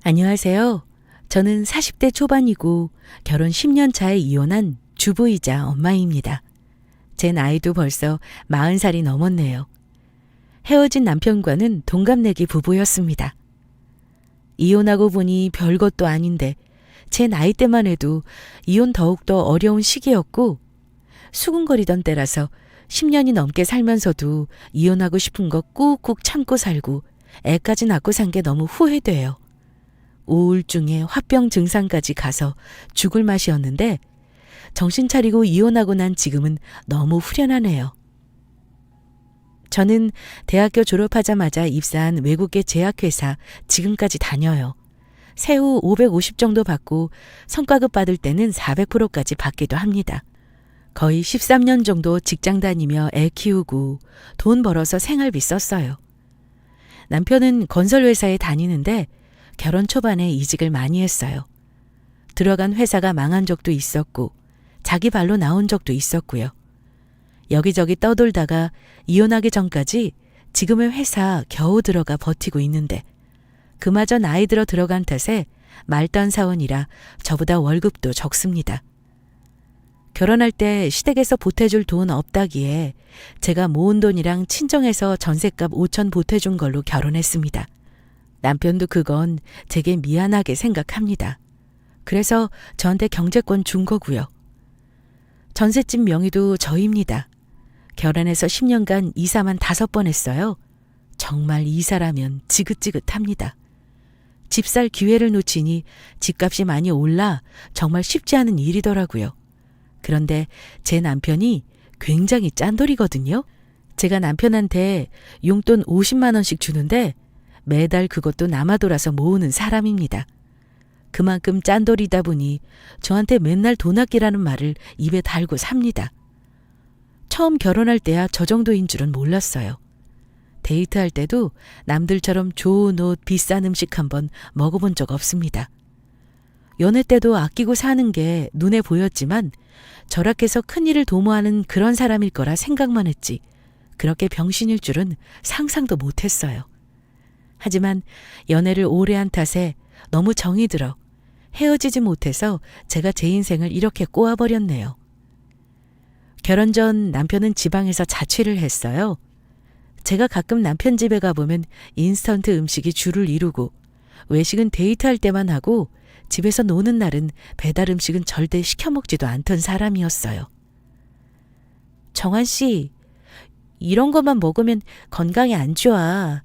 안녕하세요. 저는 40대 초반이고 결혼 10년 차에 이혼한 주부이자 엄마입니다. 제 나이도 벌써 40살이 넘었네요. 헤어진 남편과는 동갑내기 부부였습니다. 이혼하고 보니 별것도 아닌데 제 나이 때만 해도 이혼 더욱더 어려운 시기였고 수군거리던 때라서 10년이 넘게 살면서도 이혼하고 싶은 거 꾹꾹 참고 살고 애까지 낳고 산 게 너무 후회돼요. 우울증에 화병 증상까지 가서 죽을 맛이었는데 정신 차리고 이혼하고 난 지금은 너무 후련하네요. 저는 대학교 졸업하자마자 입사한 외국계 제약회사 지금까지 다녀요. 세후 550 정도 받고 성과급 받을 때는 400%까지 받기도 합니다. 거의 13년 정도 직장 다니며 애 키우고 돈 벌어서 생활비 썼어요. 남편은 건설회사에 다니는데 결혼 초반에 이직을 많이 했어요. 들어간 회사가 망한 적도 있었고 자기 발로 나온 적도 있었고요. 여기저기 떠돌다가 이혼하기 전까지 지금의 회사 겨우 들어가 버티고 있는데 그마저 나이 들어 들어간 탓에 말단 사원이라 저보다 월급도 적습니다. 결혼할 때 시댁에서 보태줄 돈 없다기에 제가 모은 돈이랑 친정에서 전셋값 5천 보태준 걸로 결혼했습니다. 남편도 그건 제게 미안하게 생각합니다. 그래서 저한테 경제권 준 거고요. 전셋집 명의도 저입니다. 결혼해서 10년간 이사만 5번 했어요. 정말 이사라면 지긋지긋합니다. 집 살 기회를 놓치니 집값이 많이 올라 정말 쉽지 않은 일이더라고요. 그런데 제 남편이 굉장히 짠돌이거든요. 제가 남편한테 용돈 50만 원씩 주는데 매달 그것도 남아돌아서 모으는 사람입니다. 그만큼 짠돌이다 보니 저한테 맨날 돈 아끼라는 말을 입에 달고 삽니다. 처음 결혼할 때야 저 정도인 줄은 몰랐어요. 데이트할 때도 남들처럼 좋은 옷, 비싼 음식 한번 먹어본 적 없습니다. 연애 때도 아끼고 사는 게 눈에 보였지만 절약해서 큰일을 도모하는 그런 사람일 거라 생각만 했지 그렇게 병신일 줄은 상상도 못했어요. 하지만 연애를 오래 한 탓에 너무 정이 들어 헤어지지 못해서 제가 제 인생을 이렇게 꼬아버렸네요. 결혼 전 남편은 지방에서 자취를 했어요. 제가 가끔 남편 집에 가보면 인스턴트 음식이 줄을 이루고 외식은 데이트할 때만 하고 집에서 노는 날은 배달 음식은 절대 시켜 먹지도 않던 사람이었어요. 정한 씨, 이런 것만 먹으면 건강에 안 좋아.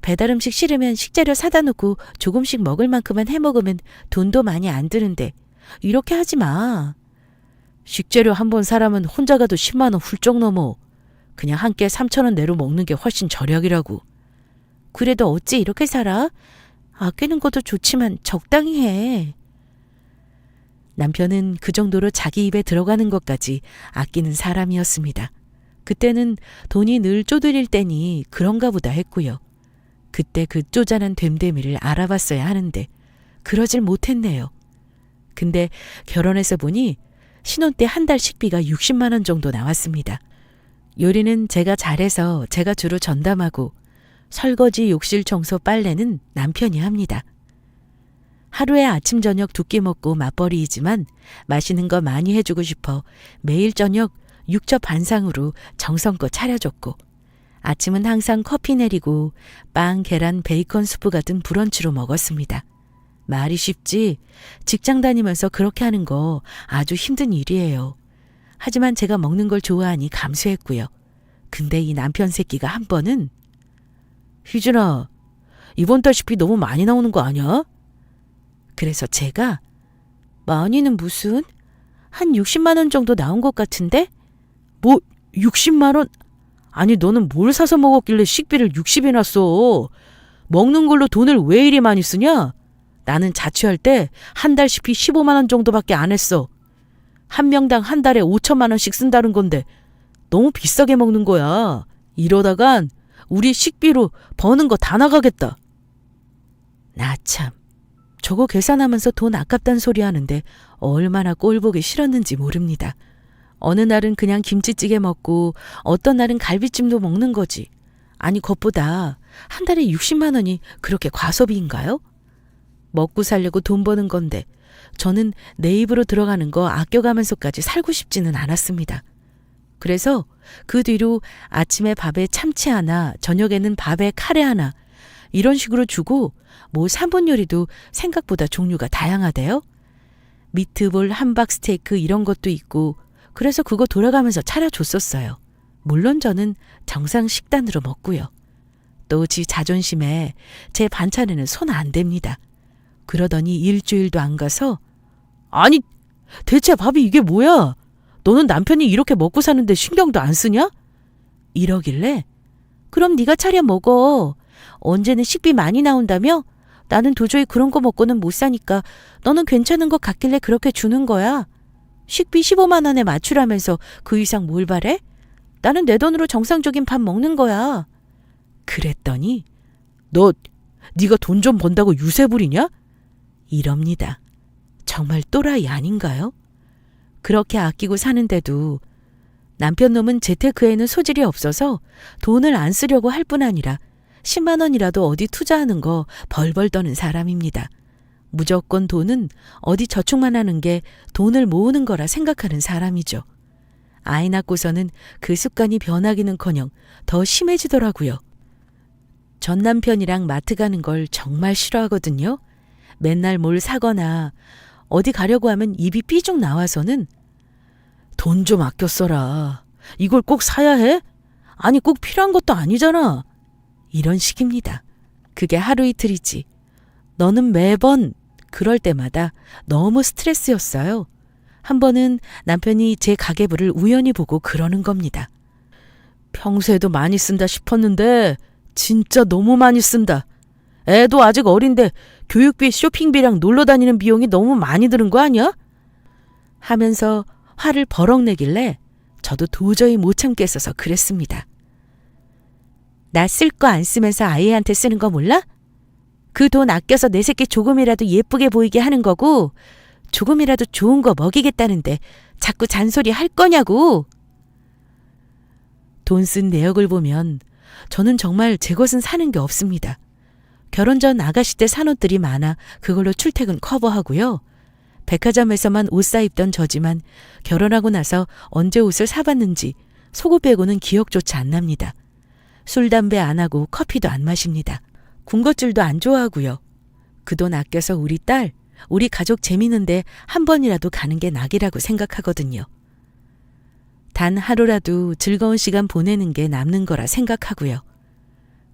배달 음식 싫으면 식재료 사다 놓고 조금씩 먹을 만큼만 해 먹으면 돈도 많이 안 드는데 이렇게 하지 마. 식재료 한 번 사라면 혼자 가도 10만 원 훌쩍 넘어. 그냥 한 끼에 3천 원 내로 먹는 게 훨씬 절약이라고. 그래도 어찌 이렇게 살아? 아끼는 것도 좋지만 적당히 해. 남편은 그 정도로 자기 입에 들어가는 것까지 아끼는 사람이었습니다. 그때는 돈이 늘 쪼들릴 때니 그런가 보다 했고요. 그때 그 쪼잔한 됨됨이를 알아봤어야 하는데 그러질 못했네요. 근데 결혼해서 보니 신혼 때 한 달 식비가 60만 원 정도 나왔습니다. 요리는 제가 잘해서 제가 주로 전담하고 설거지, 욕실 청소, 빨래는 남편이 합니다. 하루에 아침 저녁 2끼 먹고 맞벌이이지만 맛있는 거 많이 해주고 싶어 매일 저녁 육첩 반상으로 정성껏 차려줬고 아침은 항상 커피 내리고 빵, 계란, 베이컨 수프 같은 브런치로 먹었습니다. 말이 쉽지 직장 다니면서 그렇게 하는 거 아주 힘든 일이에요. 하지만 제가 먹는 걸 좋아하니 감수했고요. 근데 이 남편 새끼가 한 번은 희준아, 이번 달 식비 너무 많이 나오는 거 아니야? 그래서 제가 많이는 무슨? 한 60만 원 정도 나온 것 같은데? 뭐 60만 원? 아니 너는 뭘 사서 먹었길래 식비를 60이나 써? 먹는 걸로 돈을 왜 이리 많이 쓰냐? 나는 자취할 때 한 달 식비 15만 원 정도밖에 안 했어. 한 명당 한 달에 5천만 원씩 쓴다는 건데 너무 비싸게 먹는 거야. 이러다간 우리 식비로 버는 거 다 나가겠다. 나 참, 저거 계산하면서 돈 아깝단 소리 하는데 얼마나 꼴보기 싫었는지 모릅니다. 어느 날은 그냥 김치찌개 먹고 어떤 날은 갈비찜도 먹는 거지. 아니 그것보다 한 달에 60만 원이 그렇게 과소비인가요? 먹고 살려고 돈 버는 건데 저는 내 입으로 들어가는 거 아껴가면서까지 살고 싶지는 않았습니다. 그래서 그 뒤로 아침에 밥에 참치 하나, 저녁에는 밥에 카레 하나 이런 식으로 주고 뭐 3분 요리도 생각보다 종류가 다양하대요. 미트볼, 함박 스테이크 이런 것도 있고 그래서 그거 돌아가면서 차려줬었어요. 물론 저는 정상 식단으로 먹고요. 또 지 자존심에 제 반찬에는 손 안 댑니다. 그러더니 일주일도 안 가서 아니 대체 밥이 이게 뭐야? 너는 남편이 이렇게 먹고 사는데 신경도 안 쓰냐? 이러길래 그럼 네가 차려 먹어. 언제는 식비 많이 나온다며? 나는 도저히 그런 거 먹고는 못 사니까 너는 괜찮은 것 같길래 그렇게 주는 거야. 식비 15만 원에 맞추라면서 그 이상 뭘 바래? 나는 내 돈으로 정상적인 밥 먹는 거야. 그랬더니 네가 돈 좀 번다고 유세 부리냐? 이럽니다. 정말 또라이 아닌가요? 그렇게 아끼고 사는데도 남편 놈은 재테크에는 소질이 없어서 돈을 안 쓰려고 할 뿐 아니라 10만 원이라도 어디 투자하는 거 벌벌 떠는 사람입니다. 무조건 돈은 어디 저축만 하는 게 돈을 모으는 거라 생각하는 사람이죠. 아이 낳고서는 그 습관이 변하기는커녕 더 심해지더라고요. 전 남편이랑 마트 가는 걸 정말 싫어하거든요. 맨날 뭘 사거나 어디 가려고 하면 입이 삐죽 나와서는 돈 좀 아껴 써라. 이걸 꼭 사야 해? 아니 꼭 필요한 것도 아니잖아. 이런 식입니다. 그게 하루 이틀이지. 너는 매번 그럴 때마다 너무 스트레스였어요. 한 번은 남편이 제 가계부를 우연히 보고 그러는 겁니다. 평소에도 많이 쓴다 싶었는데 진짜 너무 많이 쓴다. 애도 아직 어린데 교육비, 쇼핑비랑 놀러 다니는 비용이 너무 많이 드는 거 아니야? 하면서 화를 버럭 내길래 저도 도저히 못 참겠어서 그랬습니다. 나 쓸 거 안 쓰면서 아이한테 쓰는 거 몰라? 그 돈 아껴서 내 새끼 조금이라도 예쁘게 보이게 하는 거고 조금이라도 좋은 거 먹이겠다는데 자꾸 잔소리 할 거냐고. 돈 쓴 내역을 보면 저는 정말 제 것은 사는 게 없습니다. 결혼 전 아가씨 때 산 옷들이 많아 그걸로 출퇴근 커버하고요. 백화점에서만 옷 사입던 저지만 결혼하고 나서 언제 옷을 사봤는지 속옷 빼고는 기억조차 안 납니다. 술, 담배 안 하고 커피도 안 마십니다. 군것질도 안 좋아하고요. 그 돈 아껴서 우리 딸, 우리 가족 재미는데 한 번이라도 가는 게 낙이라고 생각하거든요. 단 하루라도 즐거운 시간 보내는 게 남는 거라 생각하고요.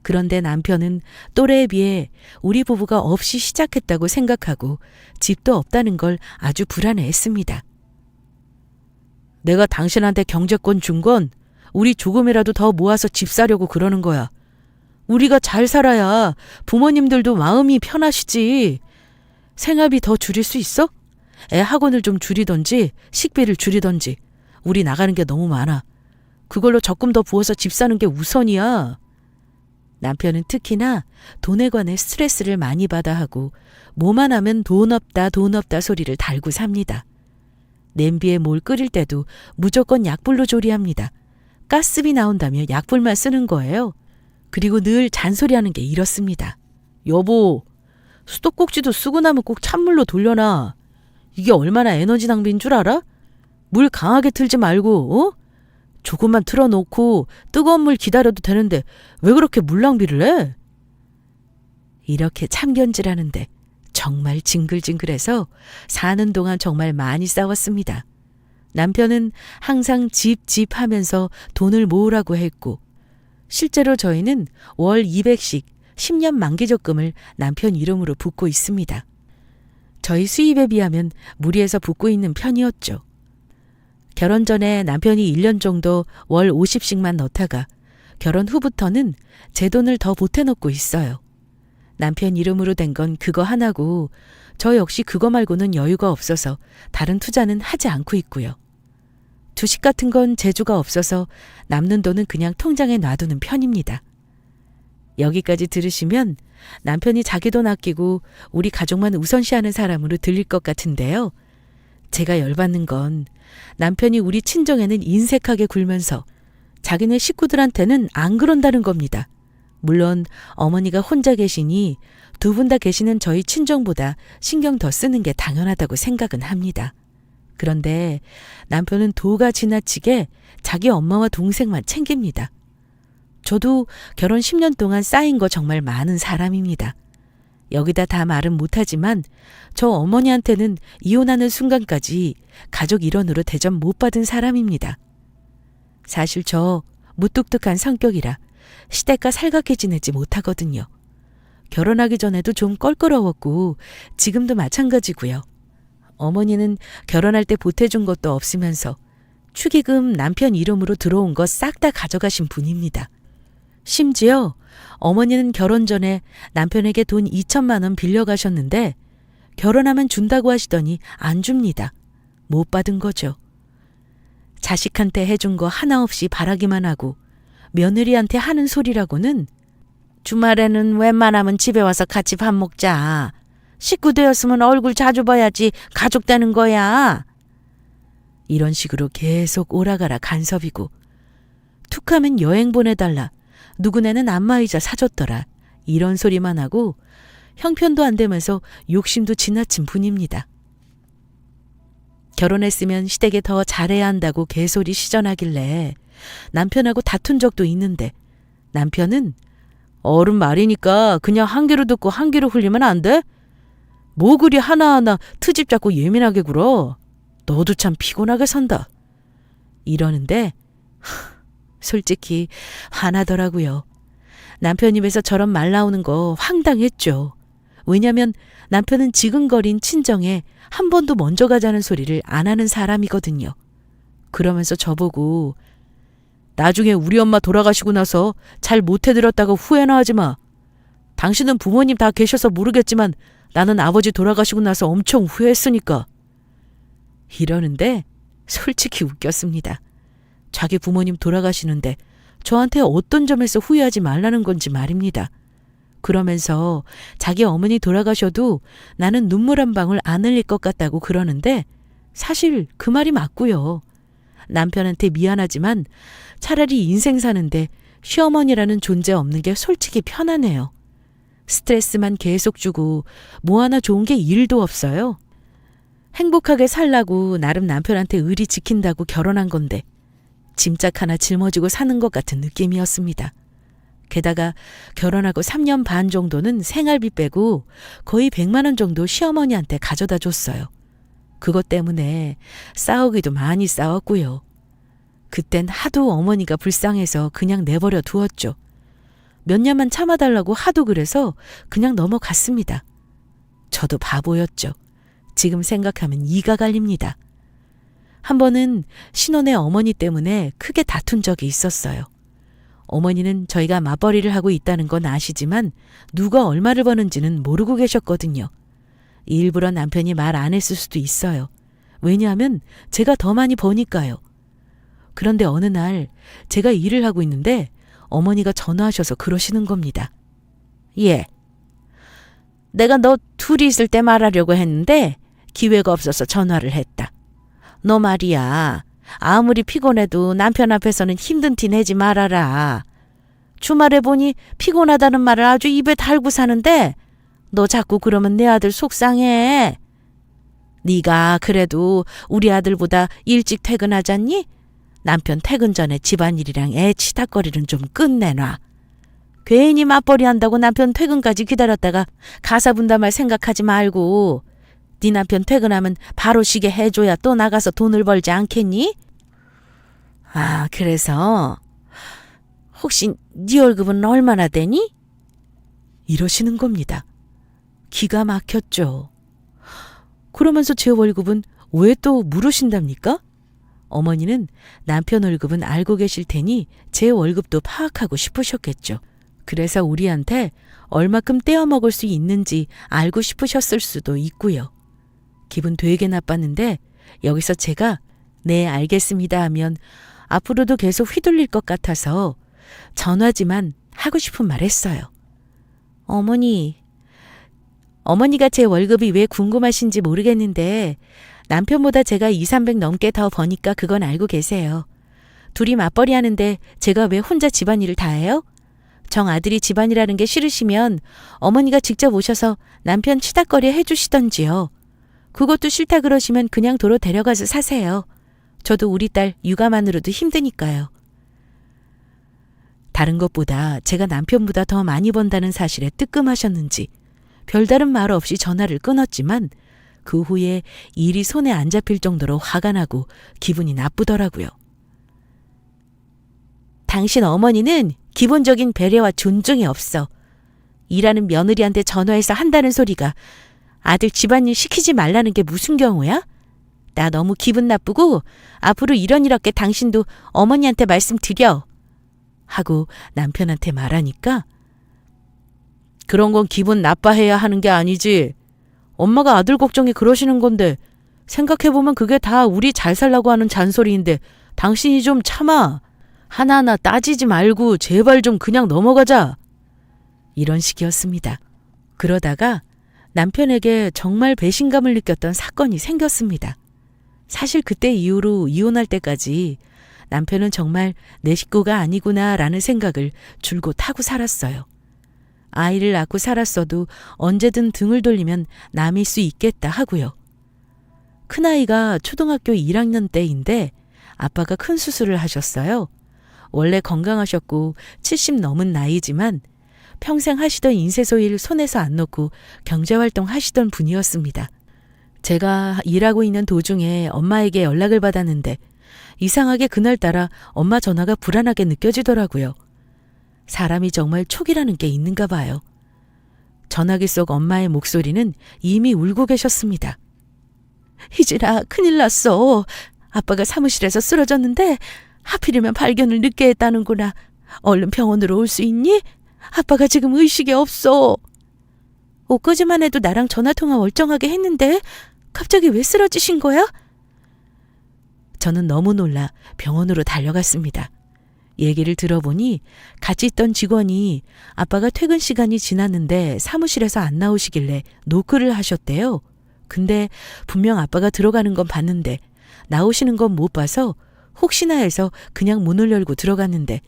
그런데 남편은 또래에 비해 우리 부부가 없이 시작했다고 생각하고 집도 없다는 걸 아주 불안해했습니다. 내가 당신한테 경제권 준 건 우리 조금이라도 더 모아서 집 사려고 그러는 거야. 우리가 잘 살아야 부모님들도 마음이 편하시지. 생활비 더 줄일 수 있어? 애 학원을 좀 줄이던지 식비를 줄이던지. 우리 나가는 게 너무 많아. 그걸로 적금 더 부어서 집 사는 게 우선이야. 남편은 특히나 돈에 관해 스트레스를 많이 받아 하고 뭐만 하면 돈 없다 소리를 달고 삽니다. 냄비에 뭘 끓일 때도 무조건 약불로 조리합니다. 가스비 나온다며 약불만 쓰는 거예요. 그리고 늘 잔소리하는 게 이렇습니다. 여보, 수도꼭지도 쓰고 나면 꼭 찬물로 돌려놔. 이게 얼마나 에너지 낭비인 줄 알아? 물 강하게 틀지 말고 조금만 틀어놓고 뜨거운 물 기다려도 되는데 왜 그렇게 물 낭비를 해? 이렇게 참견질하는데 정말 징글징글해서 사는 동안 정말 많이 싸웠습니다. 남편은 항상 집 하면서 돈을 모으라고 했고 실제로 저희는 월 200씩 10년 만기 적금을 남편 이름으로 붓고 있습니다. 저희 수입에 비하면 무리해서 붓고 있는 편이었죠. 결혼 전에 남편이 1년 정도 월 50씩만 넣다가 결혼 후부터는 제 돈을 더 보태놓고 있어요. 남편 이름으로 된 건 그거 하나고 저 역시 그거 말고는 여유가 없어서 다른 투자는 하지 않고 있고요. 주식 같은 건 재주가 없어서 남는 돈은 그냥 통장에 놔두는 편입니다. 여기까지 들으시면 남편이 자기 돈 아끼고 우리 가족만 우선시하는 사람으로 들릴 것 같은데요. 제가 열받는 건 남편이 우리 친정에는 인색하게 굴면서 자기네 식구들한테는 안 그런다는 겁니다. 물론 어머니가 혼자 계시니 두 분 다 계시는 저희 친정보다 신경 더 쓰는 게 당연하다고 생각은 합니다. 그런데 남편은 도가 지나치게 자기 엄마와 동생만 챙깁니다. 저도 결혼 10년 동안 쌓인 거 정말 많은 사람입니다. 여기다 다 말은 못하지만 저 어머니한테는 이혼하는 순간까지 가족 일원으로 대접 못 받은 사람입니다. 사실 저 무뚝뚝한 성격이라 시댁과 살갑게 지내지 못하거든요. 결혼하기 전에도 좀 껄끄러웠고 지금도 마찬가지고요. 어머니는 결혼할 때 보태준 것도 없으면서 축의금 남편 이름으로 들어온 거 싹 다 가져가신 분입니다. 심지어 어머니는 결혼 전에 남편에게 돈 2천만 원 빌려가셨는데 결혼하면 준다고 하시더니 안 줍니다. 못 받은 거죠. 자식한테 해준 거 하나 없이 바라기만 하고 며느리한테 하는 소리라고는 주말에는 웬만하면 집에 와서 같이 밥 먹자. 식구 되었으면 얼굴 자주 봐야지 가족 되는 거야. 이런 식으로 계속 오라가라 간섭이고 툭하면 여행 보내달라. 누구네는 안마의자 사줬더라. 이런 소리만 하고 형편도 안 되면서 욕심도 지나친 분입니다. 결혼했으면 시댁에 더 잘해야 한다고 개소리 시전하길래 남편하고 다툰 적도 있는데 남편은 어른 말이니까 그냥 한 귀로 듣고 한 귀로 흘리면 안 돼? 뭐 그리 하나하나 트집 잡고 예민하게 굴어. 너도 참 피곤하게 산다. 이러는데 솔직히 화나더라고요. 남편 입에서 저런 말 나오는 거 황당했죠. 왜냐면 남편은 지근거린 친정에 한 번도 먼저 가자는 소리를 안 하는 사람이거든요. 그러면서 저보고 나중에 우리 엄마 돌아가시고 나서 잘 못해드렸다고 후회나 하지 마. 당신은 부모님 다 계셔서 모르겠지만 나는 아버지 돌아가시고 나서 엄청 후회했으니까. 이러는데 솔직히 웃겼습니다. 자기 부모님 돌아가시는데 저한테 어떤 점에서 후회하지 말라는 건지 말입니다. 그러면서 자기 어머니 돌아가셔도 나는 눈물 한 방울 안 흘릴 것 같다고 그러는데 사실 그 말이 맞고요. 남편한테 미안하지만 차라리 인생 사는데 시어머니라는 존재 없는 게 솔직히 편하네요. 스트레스만 계속 주고 뭐 하나 좋은 게 1도 없어요. 행복하게 살라고 나름 남편한테 의리 지킨다고 결혼한 건데 짐짝 하나 짊어지고 사는 것 같은 느낌이었습니다. 게다가 결혼하고 3년 반 정도는 생활비 빼고 거의 100만 원 정도 시어머니한테 가져다 줬어요. 그것 때문에 싸우기도 많이 싸웠고요. 그땐 하도 어머니가 불쌍해서 그냥 내버려 두었죠. 몇 년만 참아달라고 하도 그래서 그냥 넘어갔습니다. 저도 바보였죠. 지금 생각하면 이가 갈립니다. 한 번은 신혼의 어머니 때문에 크게 다툰 적이 있었어요. 어머니는 저희가 맞벌이를 하고 있다는 건 아시지만 누가 얼마를 버는지는 모르고 계셨거든요. 일부러 남편이 말 안 했을 수도 있어요. 왜냐하면 제가 더 많이 버니까요. 그런데 어느 날 제가 일을 하고 있는데 어머니가 전화하셔서 그러시는 겁니다. 예. 내가 너 둘이 있을 때 말하려고 했는데 기회가 없어서 전화를 했다. 너 말이야. 아무리 피곤해도 남편 앞에서는 힘든 티 내지 말아라. 주말에 보니 피곤하다는 말을 아주 입에 달고 사는데 너 자꾸 그러면 내 아들 속상해. 네가 그래도 우리 아들보다 일찍 퇴근하잖니? 남편 퇴근 전에 집안일이랑 애 치닥거리는 좀 끝내놔. 괜히 맞벌이 한다고 남편 퇴근까지 기다렸다가 가사 분담할 생각하지 말고 네 남편 퇴근하면 바로 쉬게 해줘야 또 나가서 돈을 벌지 않겠니? 아, 그래서 혹시 네 월급은 얼마나 되니? 이러시는 겁니다. 기가 막혔죠. 그러면서 제 월급은 왜 또 물으신답니까? 어머니는 남편 월급은 알고 계실 테니 제 월급도 파악하고 싶으셨겠죠. 그래서 우리한테 얼마큼 떼어 먹을 수 있는지 알고 싶으셨을 수도 있고요. 기분 되게 나빴는데 여기서 제가 네 알겠습니다 하면 앞으로도 계속 휘둘릴 것 같아서 전화지만 하고 싶은 말 했어요. 어머니가 제 월급이 왜 궁금하신지 모르겠는데 남편보다 제가 200~300 넘게 더 버니까 그건 알고 계세요. 둘이 맞벌이 하는데 제가 왜 혼자 집안일을 다 해요? 정 아들이 집안이라는 게 싫으시면 어머니가 직접 오셔서 남편 치닥거리 해주시던지요. 그것도 싫다 그러시면 그냥 도로 데려가서 사세요. 저도 우리 딸 육아만으로도 힘드니까요. 다른 것보다 제가 남편보다 더 많이 번다는 사실에 뜨끔하셨는지 별다른 말 없이 전화를 끊었지만 그 후에 일이 손에 안 잡힐 정도로 화가 나고 기분이 나쁘더라고요. 당신 어머니는 기본적인 배려와 존중이 없어. 일하는 며느리한테 전화해서 한다는 소리가 아들 집안일 시키지 말라는 게 무슨 경우야? 나 너무 기분 나쁘고 앞으로 이렇게 당신도 어머니한테 말씀드려. 하고 남편한테 말하니까 그런 건 기분 나빠해야 하는 게 아니지. 엄마가 아들 걱정이 그러시는 건데 생각해보면 그게 다 우리 잘 살라고 하는 잔소리인데 당신이 좀 참아. 하나하나 따지지 말고 제발 좀 그냥 넘어가자. 이런 식이었습니다. 그러다가 남편에게 정말 배신감을 느꼈던 사건이 생겼습니다. 사실 그때 이후로 이혼할 때까지 남편은 정말 내 식구가 아니구나라는 생각을 줄곧 하고 살았어요. 아이를 낳고 살았어도 언제든 등을 돌리면 남일 수 있겠다 하고요. 큰아이가 초등학교 1학년 때인데 아빠가 큰 수술을 하셨어요. 원래 건강하셨고 70 넘은 나이지만 평생 하시던 인쇄소 일 손에서 안 놓고 경제활동 하시던 분이었습니다. 제가 일하고 있는 도중에 엄마에게 연락을 받았는데 이상하게 그날따라 엄마 전화가 불안하게 느껴지더라고요. 사람이 정말 촉이라는 게 있는가 봐요. 전화기 속 엄마의 목소리는 이미 울고 계셨습니다. 희진아, 큰일 났어. 아빠가 사무실에서 쓰러졌는데 하필이면 발견을 늦게 했다는구나. 얼른 병원으로 올 수 있니? 아빠가 지금 의식이 없어. 엊그제만 해도 나랑 전화통화 멀쩡하게 했는데 갑자기 왜 쓰러지신 거야? 저는 너무 놀라 병원으로 달려갔습니다. 얘기를 들어보니 같이 있던 직원이 아빠가 퇴근 시간이 지났는데 사무실에서 안 나오시길래 노크를 하셨대요. 근데 분명 아빠가 들어가는 건 봤는데 나오시는 건 못 봐서 혹시나 해서 그냥 문을 열고 들어갔는데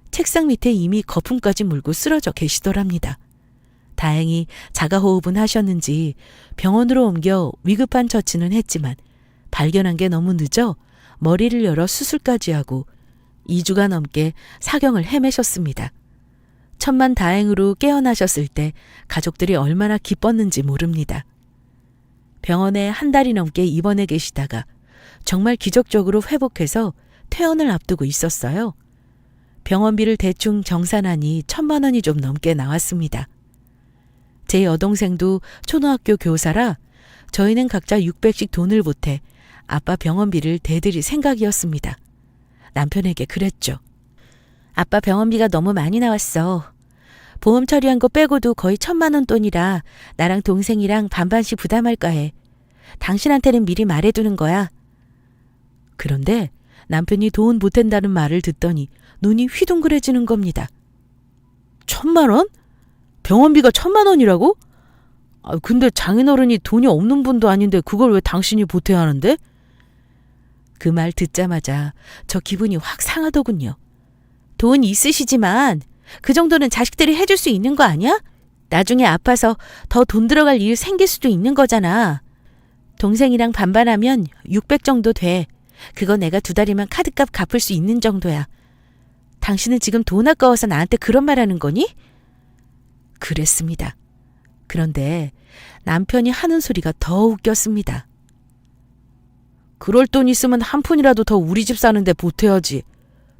책상 밑에 이미 거품까지 물고 쓰러져 계시더랍니다. 다행히 자가호흡은 하셨는지 병원으로 옮겨 위급한 처치는 했지만 발견한 게 너무 늦어 머리를 열어 수술까지 하고 2주가 넘게 사경을 헤매셨습니다. 천만다행으로 깨어나셨을 때 가족들이 얼마나 기뻤는지 모릅니다. 병원에 한 달이 넘게 입원해 계시다가 정말 기적적으로 회복해서 퇴원을 앞두고 있었어요. 병원비를 대충 정산하니 1,000만 원이 좀 넘게 나왔습니다. 제 여동생도 초등학교 교사라 저희는 각자 600씩 돈을 보태 아빠 병원비를 대드릴 생각이었습니다. 남편에게 그랬죠. 아빠 병원비가 너무 많이 나왔어. 보험 처리한 거 빼고도 거의 1,000만 원 돈이라 나랑 동생이랑 반반씩 부담할까 해. 당신한테는 미리 말해두는 거야. 그런데 남편이 돈 보탠다는 말을 듣더니 눈이 휘둥그레지는 겁니다. 1,000만 원? 병원비가 1,000만 원이라고? 근데 장인어른이 돈이 없는 분도 아닌데 그걸 왜 당신이 보태야 하는데? 그 말 듣자마자 저 기분이 확 상하더군요. 돈 있으시지만 그 정도는 자식들이 해줄 수 있는 거 아니야? 나중에 아파서 더 돈 들어갈 일 생길 수도 있는 거잖아. 동생이랑 반반하면 600 정도 돼. 그거 내가 2달이면 카드값 갚을 수 있는 정도야. 당신은 지금 돈 아까워서 나한테 그런 말 하는 거니? 그랬습니다. 그런데 남편이 하는 소리가 더 웃겼습니다. 그럴 돈 있으면 한 푼이라도 더 우리 집 사는데 보태야지.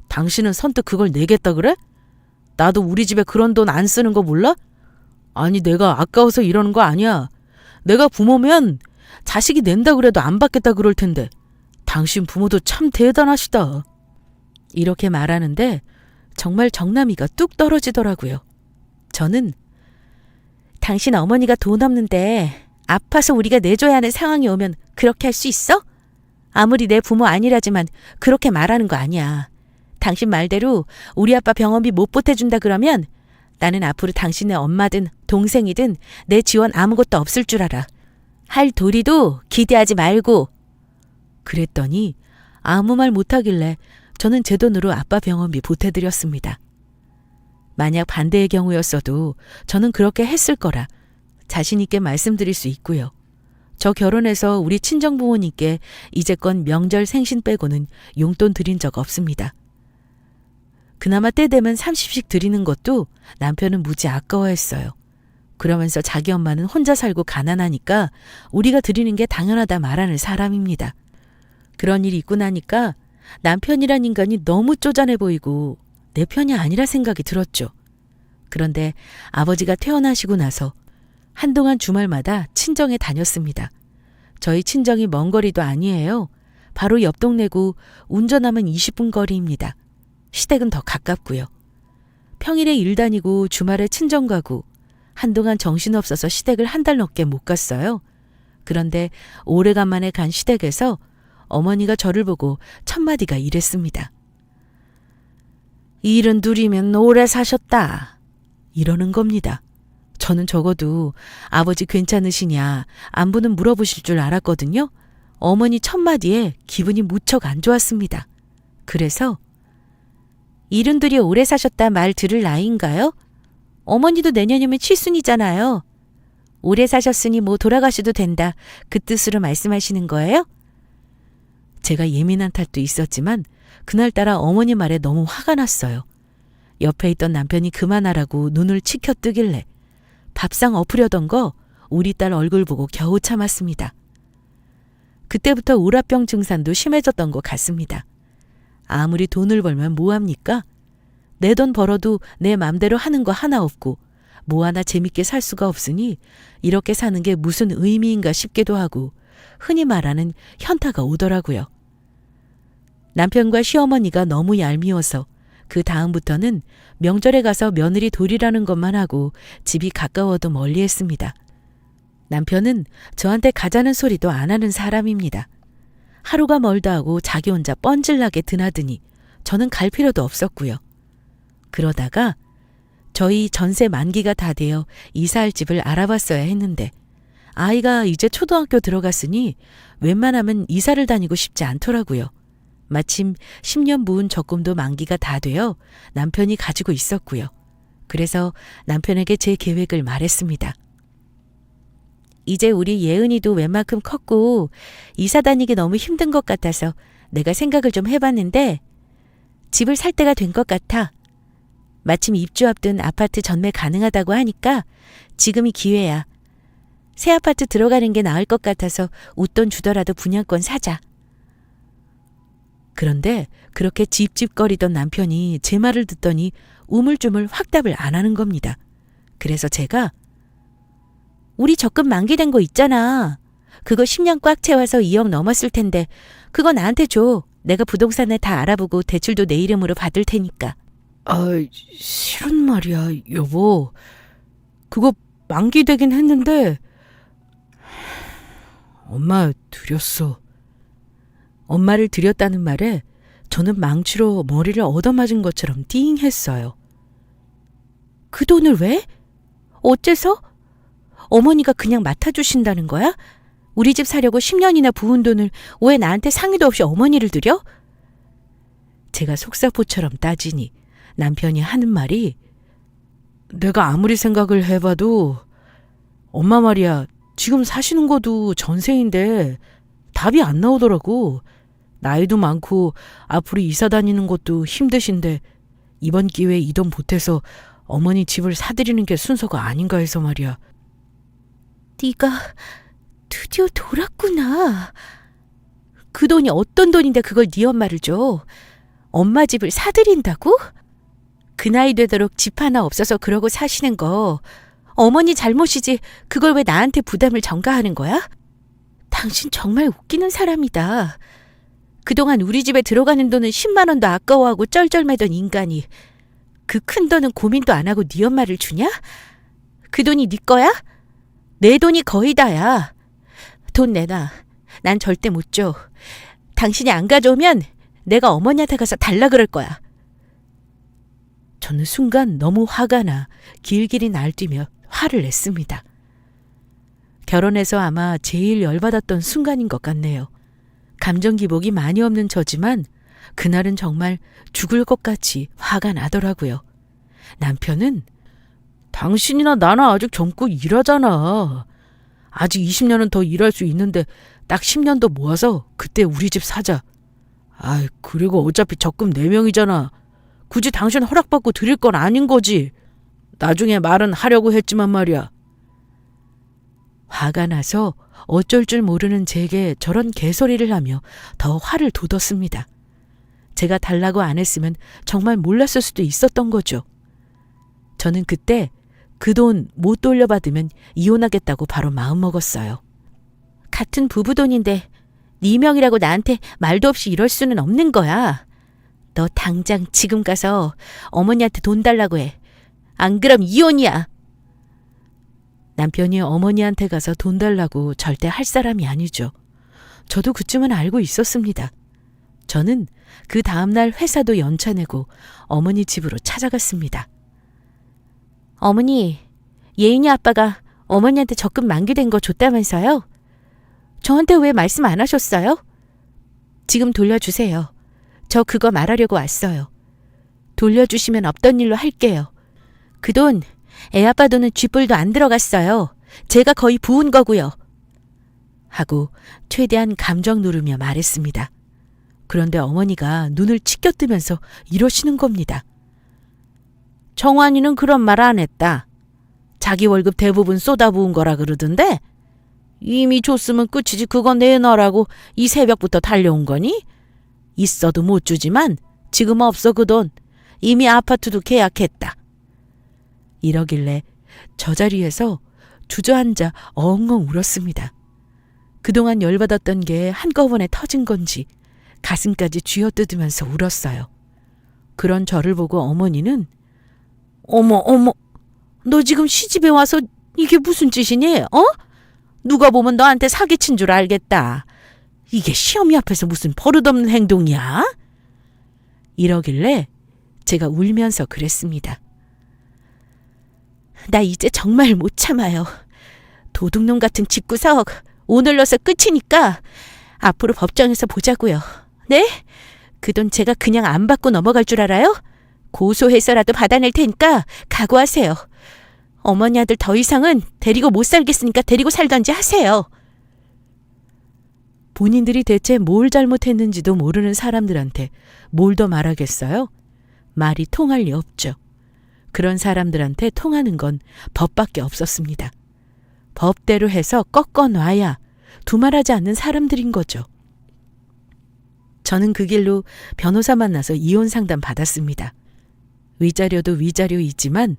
당신은 선뜻 그걸 내겠다 그래? 나도 우리 집에 그런 돈 안 쓰는 거 몰라? 아니 내가 아까워서 이러는 거 아니야. 내가 부모면 자식이 낸다 그래도 안 받겠다 그럴 텐데 당신 부모도 참 대단하시다. 이렇게 말하는데 정말 정남이가 뚝 떨어지더라고요. 저는 당신 어머니가 돈 없는데 아파서 우리가 내줘야 하는 상황이 오면 그렇게 할 수 있어? 아무리 내 부모 아니라지만 그렇게 말하는 거 아니야. 당신 말대로 우리 아빠 병원비 못 보태준다 그러면 나는 앞으로 당신의 엄마든 동생이든 내 지원 아무것도 없을 줄 알아. 할 도리도 기대하지 말고. 그랬더니 아무 말 못하길래 저는 제 돈으로 아빠 병원비 보태드렸습니다. 만약 반대의 경우였어도 저는 그렇게 했을 거라 자신 있게 말씀드릴 수 있고요. 저 결혼해서 우리 친정 부모님께 이제껏 명절 생신 빼고는 용돈 드린 적 없습니다. 그나마 때 되면 30씩 드리는 것도 남편은 무지 아까워했어요. 그러면서 자기 엄마는 혼자 살고 가난하니까 우리가 드리는 게 당연하다 말하는 사람입니다. 그런 일이 있고 나니까 남편이란 인간이 너무 쪼잔해 보이고 내 편이 아니라 생각이 들었죠. 그런데 아버지가 퇴원하시고 나서 한동안 주말마다 친정에 다녔습니다. 저희 친정이 먼 거리도 아니에요. 바로 옆 동네고 운전하면 20분 거리입니다. 시댁은 더 가깝고요. 평일에 일 다니고 주말에 친정 가고 한동안 정신없어서 시댁을 한 달 넘게 못 갔어요. 그런데 오래간만에 간 시댁에서 어머니가 저를 보고 첫마디가 이랬습니다. 일은 둘이면 오래 사셨다. 이러는 겁니다. 저는 적어도 아버지 괜찮으시냐 안부는 물어보실 줄 알았거든요. 어머니 첫마디에 기분이 무척 안 좋았습니다. 그래서 일흔들이 오래 사셨다 말 들을 나이인가요? 어머니도 내년이면 칠순이잖아요. 오래 사셨으니 뭐 돌아가셔도 된다. 그 뜻으로 말씀하시는 거예요? 제가 예민한 탓도 있었지만 그날따라 어머니 말에 너무 화가 났어요. 옆에 있던 남편이 그만하라고 눈을 치켜 뜨길래 밥상 엎으려던 거 우리 딸 얼굴 보고 겨우 참았습니다. 그때부터 우라병 증상도 심해졌던 것 같습니다. 아무리 돈을 벌면 뭐합니까? 내 돈 벌어도 내 맘대로 하는 거 하나 없고 뭐 하나 재밌게 살 수가 없으니 이렇게 사는 게 무슨 의미인가 싶기도 하고 흔히 말하는 현타가 오더라고요. 남편과 시어머니가 너무 얄미워서 그 다음부터는 명절에 가서 며느리 돌이라는 것만 하고 집이 가까워도 멀리 했습니다. 남편은 저한테 가자는 소리도 안 하는 사람입니다. 하루가 멀다 하고 자기 혼자 뻔질나게 드나드니 저는 갈 필요도 없었고요. 그러다가 저희 전세 만기가 다 되어 이사할 집을 알아봤어야 했는데 아이가 이제 초등학교 들어갔으니 웬만하면 이사를 다니고 싶지 않더라고요. 마침 10년 모은 적금도 만기가 다 되어 남편이 가지고 있었고요. 그래서 남편에게 제 계획을 말했습니다. 이제 우리 예은이도 웬만큼 컸고 이사 다니기 너무 힘든 것 같아서 내가 생각을 좀 해봤는데 집을 살 때가 된 것 같아. 마침 입주 앞둔 아파트 전매 가능하다고 하니까 지금이 기회야. 새 아파트 들어가는 게 나을 것 같아서 웃돈 주더라도 분양권 사자. 그런데 그렇게 찝찝거리던 남편이 제 말을 듣더니 우물쭈물 확답을 안 하는 겁니다. 그래서 제가 우리 적금 만기된 거 있잖아. 그거 10년 꽉 채워서 2억 넘었을 텐데 그거 나한테 줘. 내가 부동산에 다 알아보고 대출도 내 이름으로 받을 테니까. 실은 말이야, 여보. 그거 만기되긴 했는데 엄마 드렸어. 엄마를 드렸다는 말에 저는 망치로 머리를 얻어맞은 것처럼 띵했어요. 그 돈을 왜? 어째서? 어머니가 그냥 맡아주신다는 거야? 우리 집 사려고 10년이나 부은 돈을 왜 나한테 상의도 없이 어머니를 드려? 제가 속사포처럼 따지니 남편이 하는 말이 내가 아무리 생각을 해봐도 엄마 말이야 지금 사시는 것도 전세인데 답이 안 나오더라고. 나이도 많고 앞으로 이사 다니는 것도 힘드신데 이번 기회에 이 돈 보태서 어머니 집을 사드리는 게 순서가 아닌가 해서 말이야. 네가 드디어 돌았구나. 그 돈이 어떤 돈인데 그걸 네 엄마를 줘. 엄마 집을 사드린다고? 그 나이 되도록 집 하나 없어서 그러고 사시는 거 어머니 잘못이지 그걸 왜 나한테 부담을 전가하는 거야? 당신 정말 웃기는 사람이다. 그동안 우리 집에 들어가는 돈은 10만 원도 아까워하고 쩔쩔매던 인간이 그 큰 돈은 고민도 안 하고 네 엄마를 주냐? 그 돈이 네 거야? 내 돈이 거의 다야. 돈 내놔. 난 절대 못 줘. 당신이 안 가져오면 내가 어머니한테 가서 달라 그럴 거야. 저는 순간 너무 화가 나 길길이 날뛰며 화를 냈습니다. 결혼해서 아마 제일 열받았던 순간인 것 같네요. 감정 기복이 많이 없는 저지만 그날은 정말 죽을 것 같이 화가 나더라고요. 남편은 당신이나 나나 아직 젊고 일하잖아. 아직 20년은 더 일할 수 있는데 딱 10년 더 모아서 그때 우리 집 사자. 아이, 그리고 어차피 적금 4명이잖아. 굳이 당신 허락받고 드릴 건 아닌 거지. 나중에 말은 하려고 했지만 말이야. 화가 나서 어쩔 줄 모르는 제게 저런 개소리를 하며 더 화를 돋웠습니다. 제가 달라고 안 했으면 정말 몰랐을 수도 있었던 거죠. 저는 그때 그 돈 못 돌려받으면 이혼하겠다고 바로 마음먹었어요. 같은 부부 돈인데 네 명이라고 나한테 말도 없이 이럴 수는 없는 거야. 너 당장 지금 가서 어머니한테 돈 달라고 해. 안 그럼 이혼이야. 남편이 어머니한테 가서 돈 달라고 절대 할 사람이 아니죠. 저도 그쯤은 알고 있었습니다. 저는 그 다음날 회사도 연차 내고 어머니 집으로 찾아갔습니다. 어머니, 예인이 아빠가 어머니한테 적금 만기된 거 줬다면서요? 저한테 왜 말씀 안 하셨어요? 지금 돌려주세요. 저 그거 말하려고 왔어요. 돌려주시면 없던 일로 할게요. 그 돈, 애아빠 돈은 쥐뿔도 안 들어갔어요. 제가 거의 부은 거고요. 하고 최대한 감정 누르며 말했습니다. 그런데 어머니가 눈을 치켜뜨면서 이러시는 겁니다. 정환이는 그런 말 안 했다. 자기 월급 대부분 쏟아부은 거라 그러던데? 이미 줬으면 끝이지 그거 내놔라고 이 새벽부터 달려온 거니? 있어도 못 주지만 지금 없어 그 돈. 이미 아파트도 계약했다. 이러길래 저 자리에서 주저앉아 엉엉 울었습니다. 그동안 열받았던 게 한꺼번에 터진 건지 가슴까지 쥐어뜯으면서 울었어요. 그런 저를 보고 어머니는 어머, 너 지금 시집에 와서 이게 무슨 짓이니? 누가 보면 너한테 사기친 줄 알겠다. 이게 시어미 앞에서 무슨 버릇없는 행동이야? 이러길래 제가 울면서 그랬습니다. 나 이제 정말 못 참아요. 도둑놈 같은 집구석 오늘 넣어서 끝이니까 앞으로 법정에서 보자고요. 네? 그 돈 제가 그냥 안 받고 넘어갈 줄 알아요? 고소해서라도 받아낼 테니까 각오하세요. 어머니 아들 더 이상은 데리고 못 살겠으니까 데리고 살던지 하세요. 본인들이 대체 뭘 잘못했는지도 모르는 사람들한테 뭘 더 말하겠어요? 말이 통할 리 없죠. 그런 사람들한테 통하는 건 법밖에 없었습니다. 법대로 해서 꺾어놔야 두말하지 않는 사람들인 거죠. 저는 그 길로 변호사 만나서 이혼 상담 받았습니다. 위자료도 위자료이지만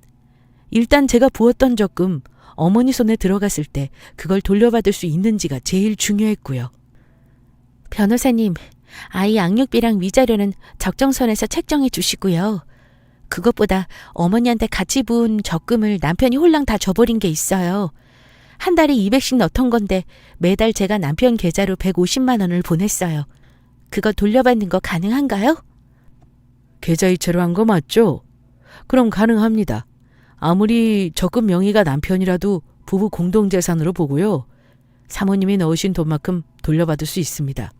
일단 제가 부었던 적금 어머니 손에 들어갔을 때 그걸 돌려받을 수 있는지가 제일 중요했고요. 변호사님, 아이 양육비랑 위자료는 적정선에서 책정해 주시고요. 그것보다 어머니한테 같이 부은 적금을 남편이 홀랑 다 줘버린 게 있어요. 한 달에 200씩 넣던 건데 매달 제가 남편 계좌로 150만 원을 보냈어요. 그거 돌려받는 거 가능한가요? 계좌이체로 한 거 맞죠? 그럼 가능합니다. 아무리 적금 명의가 남편이라도 부부 공동재산으로 보고요. 사모님이 넣으신 돈만큼 돌려받을 수 있습니다.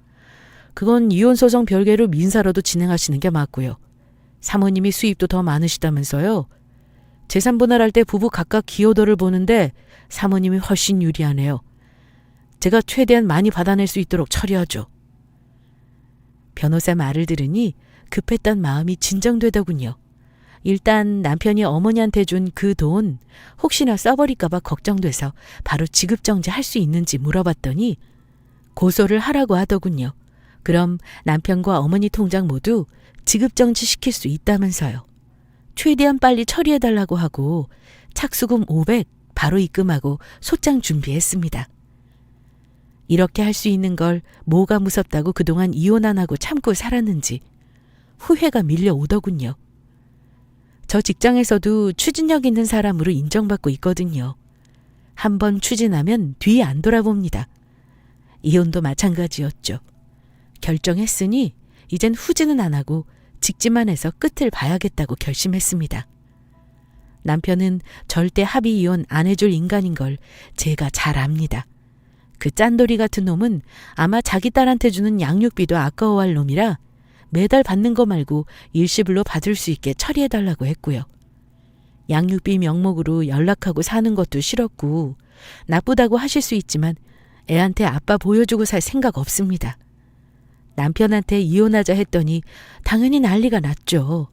그건 이혼소송 별개로 민사로도 진행하시는 게 맞고요. 사모님이 수입도 더 많으시다면서요. 재산 분할할 때 부부 각각 기여도를 보는데 사모님이 훨씬 유리하네요. 제가 최대한 많이 받아낼 수 있도록 처리하죠. 변호사 말을 들으니 급했던 마음이 진정되더군요. 일단 남편이 어머니한테 준 그 돈 혹시나 써버릴까 봐 걱정돼서 바로 지급정지할 수 있는지 물어봤더니 고소를 하라고 하더군요. 그럼 남편과 어머니 통장 모두 지급정지시킬 수 있다면서요. 최대한 빨리 처리해달라고 하고 착수금 500 바로 입금하고 소장 준비했습니다. 이렇게 할 수 있는 걸 뭐가 무섭다고 그동안 이혼 안 하고 참고 살았는지 후회가 밀려오더군요. 저 직장에서도 추진력 있는 사람으로 인정받고 있거든요. 한번 추진하면 뒤에 안 돌아봅니다. 이혼도 마찬가지였죠. 결정했으니 이젠 후진은 안 하고 직진만 해서 끝을 봐야겠다고 결심했습니다. 남편은 절대 합의 이혼 안 해줄 인간인 걸 제가 잘 압니다. 그 짠돌이 같은 놈은 아마 자기 딸한테 주는 양육비도 아까워할 놈이라 매달 받는 거 말고 일시불로 받을 수 있게 처리해달라고 했고요. 양육비 명목으로 연락하고 사는 것도 싫었고 나쁘다고 하실 수 있지만 애한테 아빠 보여주고 살 생각 없습니다. 남편한테 이혼하자 했더니 당연히 난리가 났죠.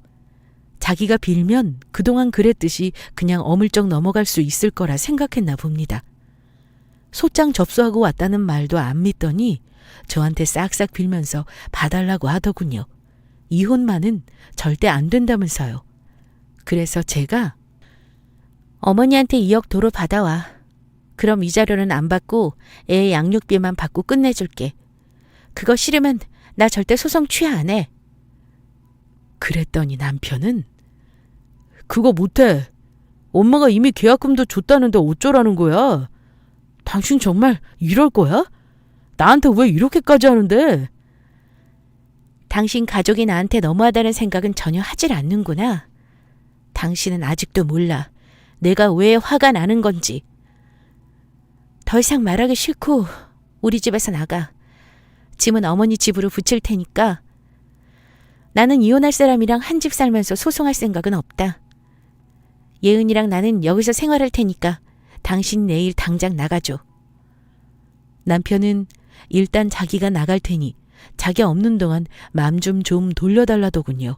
자기가 빌면 그동안 그랬듯이 그냥 어물쩍 넘어갈 수 있을 거라 생각했나 봅니다. 소장 접수하고 왔다는 말도 안 믿더니 저한테 싹싹 빌면서 봐달라고 하더군요. 이혼만은 절대 안 된다면서요. 그래서 제가 어머니한테 2억 도로 받아와. 그럼 위자료는 안 받고 애 양육비만 받고 끝내줄게. 그거 싫으면 나 절대 소송 취하 안 해. 그랬더니 남편은 그거 못해. 엄마가 이미 계약금도 줬다는데 어쩌라는 거야. 당신 정말 이럴 거야? 나한테 왜 이렇게까지 하는데? 당신 가족이 나한테 너무하다는 생각은 전혀 하질 않는구나. 당신은 아직도 몰라. 내가 왜 화가 나는 건지. 더 이상 말하기 싫고 우리 집에서 나가. 짐은 어머니 집으로 붙일 테니까. 나는 이혼할 사람이랑 한 집 살면서 소송할 생각은 없다. 예은이랑 나는 여기서 생활할 테니까 당신 내일 당장 나가줘. 남편은 일단 자기가 나갈 테니 자기 없는 동안 맘 좀 돌려달라더군요.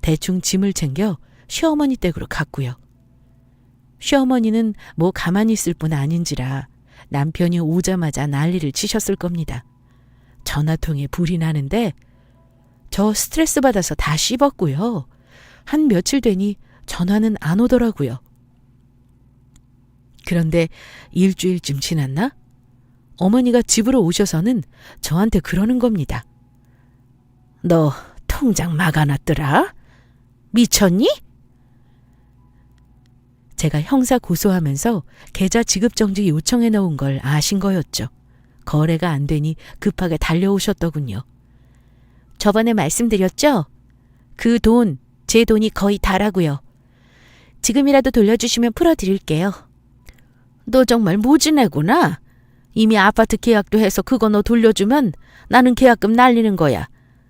대충 짐을 챙겨 시어머니 댁으로 갔고요. 시어머니는 뭐 가만히 있을 뿐 아닌지라 남편이 오자마자 난리를 치셨을 겁니다. 전화통에 불이 나는데 저 스트레스 받아서 다 씹었고요. 한 며칠 되니 전화는 안 오더라고요. 그런데 일주일쯤 지났나? 어머니가 집으로 오셔서는 저한테 그러는 겁니다. 너 통장 막아놨더라? 미쳤니? 제가 형사 고소하면서 계좌 지급정지 요청해 놓은 걸 아신 거였죠. 거래가 안 되니 급하게 달려오셨더군요. 저번에 말씀드렸죠? 그 돈, 제 돈이 거의 다라고요. 지금이라도 돌려주시면 풀어드릴게요. 너 정말 모진애구나. 이미 아파트 계약도 해서 그거 너 돌려주면 나는 계약금 날리는 거야.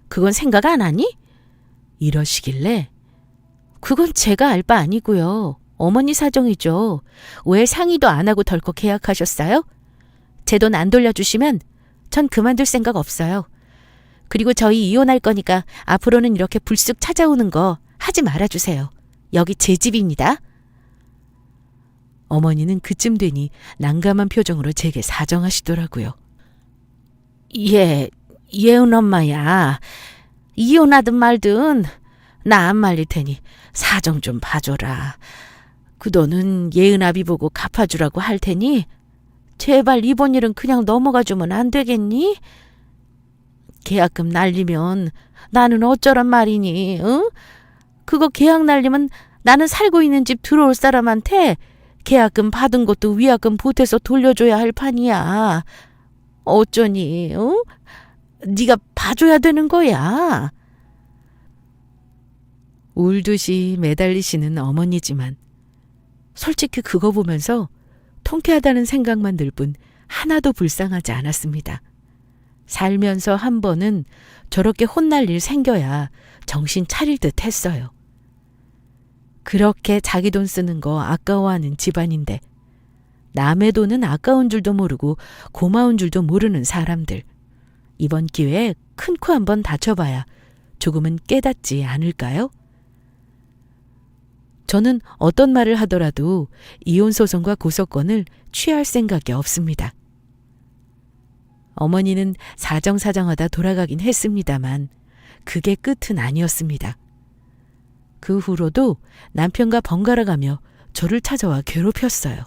그건 생각 안 하니? 이러시길래 그건 제가 알 바 아니고요. 어머니 사정이죠. 왜 상의도 안 하고 덜컥 계약하셨어요? 제 돈 안 돌려주시면 전 그만둘 생각 없어요. 그리고 저희 이혼할 거니까 앞으로는 이렇게 불쑥 찾아오는 거 하지 말아주세요. 여기 제 집입니다. 어머니는 그쯤 되니 난감한 표정으로 제게 사정하시더라고요. 예은 엄마야. 이혼하든 말든 나 안 말릴 테니 사정 좀 봐줘라. 그 돈은 예은 아비 보고 갚아주라고 할 테니 제발 이번 일은 그냥 넘어가주면 안 되겠니? 계약금 날리면 나는 어쩌란 말이니? 응? 그거 계약 날리면 나는 살고 있는 집 들어올 사람한테 계약금 받은 것도 위약금 보태서 돌려줘야 할 판이야. 어쩌니? 응? 네가 봐줘야 되는 거야. 울듯이 매달리시는 어머니지만 솔직히 그거 보면서 통쾌하다는 생각만 들 뿐 하나도 불쌍하지 않았습니다. 살면서 한 번은 저렇게 혼날 일 생겨야 정신 차릴 듯 했어요. 그렇게 자기 돈 쓰는 거 아까워하는 집안인데 남의 돈은 아까운 줄도 모르고 고마운 줄도 모르는 사람들. 이번 기회에 큰 코 한번 다쳐봐야 조금은 깨닫지 않을까요? 저는 어떤 말을 하더라도 이혼소송과 고소권을 취할 생각이 없습니다. 어머니는 사정사정하다 돌아가긴 했습니다만 그게 끝은 아니었습니다. 그 후로도 남편과 번갈아가며 저를 찾아와 괴롭혔어요.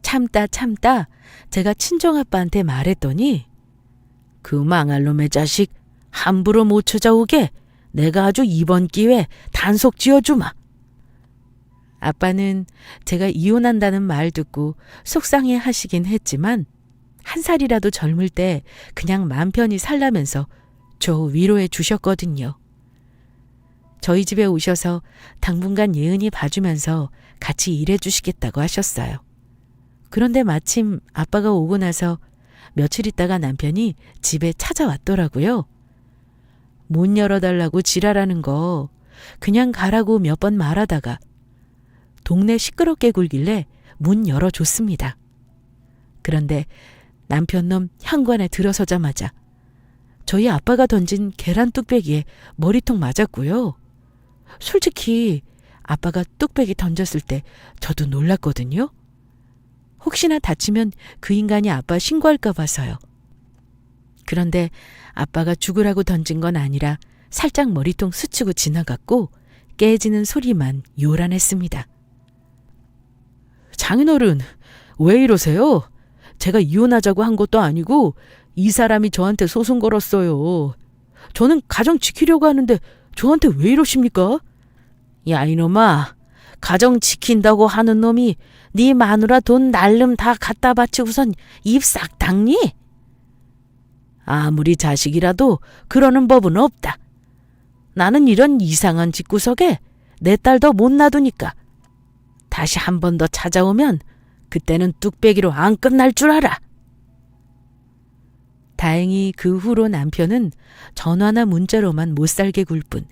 참다 제가 친정아빠한테 말했더니 그 망할 놈의 자식 함부로 못 찾아오게 내가 아주 이번 기회에 단속 지어주마. 아빠는 제가 이혼한다는 말 듣고 속상해 하시긴 했지만 한 살이라도 젊을 때 그냥 맘 편히 살라면서 저 위로해 주셨거든요. 저희 집에 오셔서 당분간 예은이 봐주면서 같이 일해 주시겠다고 하셨어요. 그런데 마침 아빠가 오고 나서 며칠 있다가 남편이 집에 찾아왔더라고요. 문 열어달라고 지랄하는 거 그냥 가라고 몇 번 말하다가 동네 시끄럽게 굴길래 문 열어줬습니다. 그런데 남편놈 현관에 들어서자마자 저희 아빠가 던진 계란 뚝배기에 머리통 맞았고요. 솔직히 아빠가 뚝배기 던졌을 때 저도 놀랐거든요. 혹시나 다치면 그 인간이 아빠 신고할까 봐서요. 그런데 아빠가 죽으라고 던진 건 아니라 살짝 머리통 스치고 지나갔고 깨지는 소리만 요란했습니다. 장인어른, 왜 이러세요? 제가 이혼하자고 한 것도 아니고 이 사람이 저한테 소송 걸었어요. 저는 가정 지키려고 하는데 저한테 왜 이러십니까? 야, 이놈아, 가정 지킨다고 하는 놈이 네 마누라 돈 날름 다 갖다 바치고선 입 싹 닦니? 아무리 자식이라도 그러는 법은 없다. 나는 이런 이상한 집구석에 내 딸도 못 놔두니까 다시 한 번 더 찾아오면 그때는 뚝배기로 안 끝날 줄 알아. 다행히 그 후로 남편은 전화나 문자로만 못 살게 굴 뿐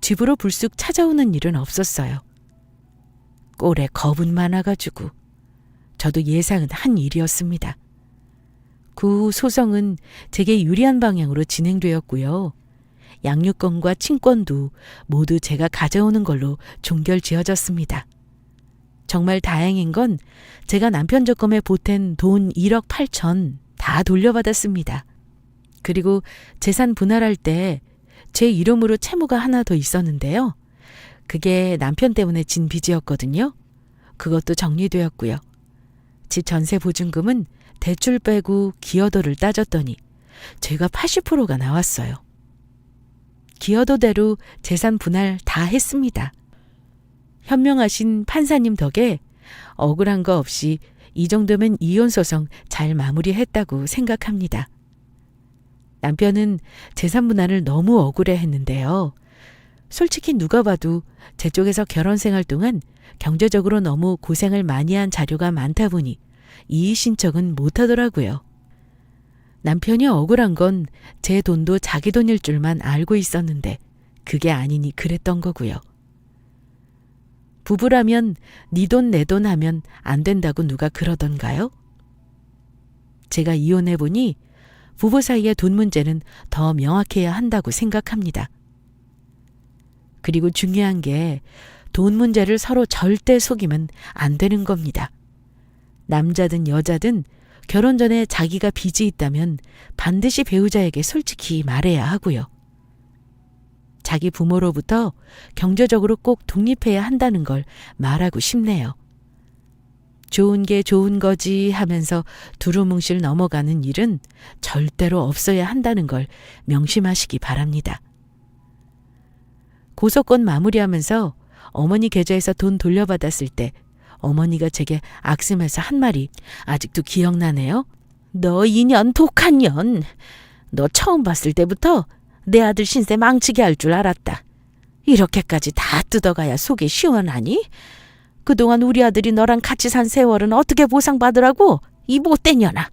집으로 불쑥 찾아오는 일은 없었어요. 꼴에 겁은 많아가지고 저도 예상은 한 일이었습니다. 그 후 소송은 제게 유리한 방향으로 진행되었고요. 양육권과 친권도 모두 제가 가져오는 걸로 종결지어졌습니다. 정말 다행인 건 제가 남편 적금에 보탠 돈 1억 8천 다 돌려받았습니다. 그리고 재산 분할할 때 제 이름으로 채무가 하나 더 있었는데요. 그게 남편 때문에 진 빚이었거든요. 그것도 정리되었고요. 집 전세 보증금은 대출 빼고 기여도를 따졌더니 제가 80%가 나왔어요. 기여도대로 재산 분할 다 했습니다. 현명하신 판사님 덕에 억울한 거 없이 이 정도면 이혼 소송 잘 마무리했다고 생각합니다. 남편은 재산 분할을 너무 억울해 했는데요. 솔직히 누가 봐도 제 쪽에서 결혼 생활 동안 경제적으로 너무 고생을 많이 한 자료가 많다 보니 이의 신청은 못하더라고요. 남편이 억울한 건 제 돈도 자기 돈일 줄만 알고 있었는데 그게 아니니 그랬던 거고요. 부부라면 네 돈 내 돈 하면 안 된다고 누가 그러던가요? 제가 이혼해보니 부부 사이의 돈 문제는 더 명확해야 한다고 생각합니다. 그리고 중요한 게 돈 문제를 서로 절대 속이면 안 되는 겁니다. 남자든 여자든 결혼 전에 자기가 빚이 있다면 반드시 배우자에게 솔직히 말해야 하고요. 자기 부모로부터 경제적으로 꼭 독립해야 한다는 걸 말하고 싶네요. 좋은 게 좋은 거지 하면서 두루뭉실 넘어가는 일은 절대로 없어야 한다는 걸 명심하시기 바랍니다. 고소권 마무리하면서 어머니 계좌에서 돈 돌려받았을 때 어머니가 제게 악심해서 한 말이 아직도 기억나네요. 너 이년 독한 년. 너 처음 봤을 때부터 내 아들 신세 망치게 할 줄 알았다. 이렇게까지 다 뜯어가야 속이 시원하니? 그동안 우리 아들이 너랑 같이 산 세월은 어떻게 보상받으라고? 이 못된 년아.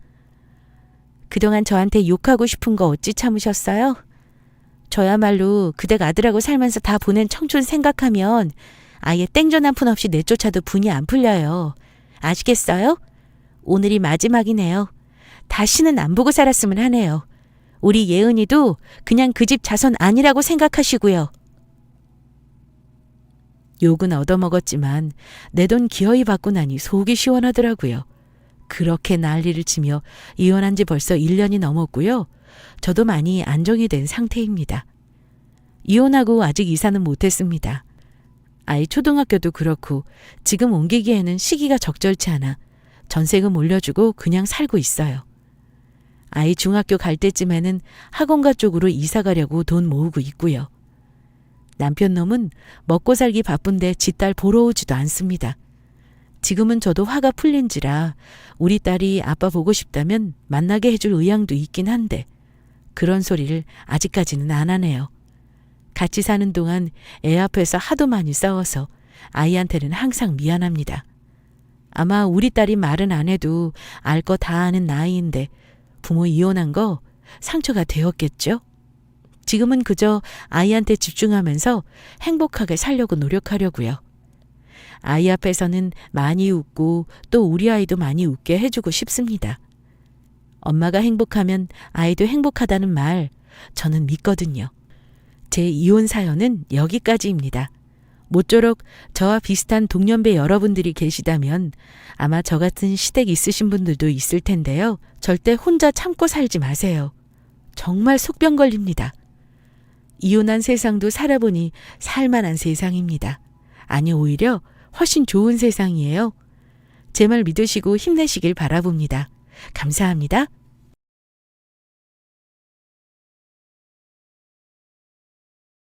그동안 저한테 욕하고 싶은 거 어찌 참으셨어요? 저야말로 그댁 아들하고 살면서 다 보낸 청춘 생각하면 아예 땡전 한 푼 없이 내쫓아도 분이 안 풀려요. 아시겠어요? 오늘이 마지막이네요. 다시는 안 보고 살았으면 하네요. 우리 예은이도 그냥 그 집 자손 아니라고 생각하시고요. 욕은 얻어먹었지만 내 돈 기어이 받고 나니 속이 시원하더라고요. 그렇게 난리를 치며 이혼한 지 벌써 1년이 넘었고요. 저도 많이 안정이 된 상태입니다. 이혼하고 아직 이사는 못했습니다. 아이 초등학교도 그렇고 지금 옮기기에는 시기가 적절치 않아 전세금 올려주고 그냥 살고 있어요. 아이 중학교 갈 때쯤에는 학원가 쪽으로 이사 가려고 돈 모으고 있고요. 남편 놈은 먹고 살기 바쁜데 지 딸 보러 오지도 않습니다. 지금은 저도 화가 풀린지라 우리 딸이 아빠 보고 싶다면 만나게 해줄 의향도 있긴 한데 그런 소리를 아직까지는 안 하네요. 같이 사는 동안 애 앞에서 하도 많이 싸워서 아이한테는 항상 미안합니다. 아마 우리 딸이 말은 안 해도 알 거 다 아는 나이인데 부모 이혼한 거 상처가 되었겠죠? 지금은 그저 아이한테 집중하면서 행복하게 살려고 노력하려고요. 아이 앞에서는 많이 웃고 또 우리 아이도 많이 웃게 해주고 싶습니다. 엄마가 행복하면 아이도 행복하다는 말 저는 믿거든요. 제 이혼 사연은 여기까지입니다. 모쪼록 저와 비슷한 동년배 여러분들이 계시다면 아마 저 같은 시댁 있으신 분들도 있을 텐데요. 절대 혼자 참고 살지 마세요. 정말 속병 걸립니다. 이혼한 세상도 살아보니 살만한 세상입니다. 아니, 오히려 훨씬 좋은 세상이에요. 제 말 믿으시고 힘내시길 바라봅니다. 감사합니다.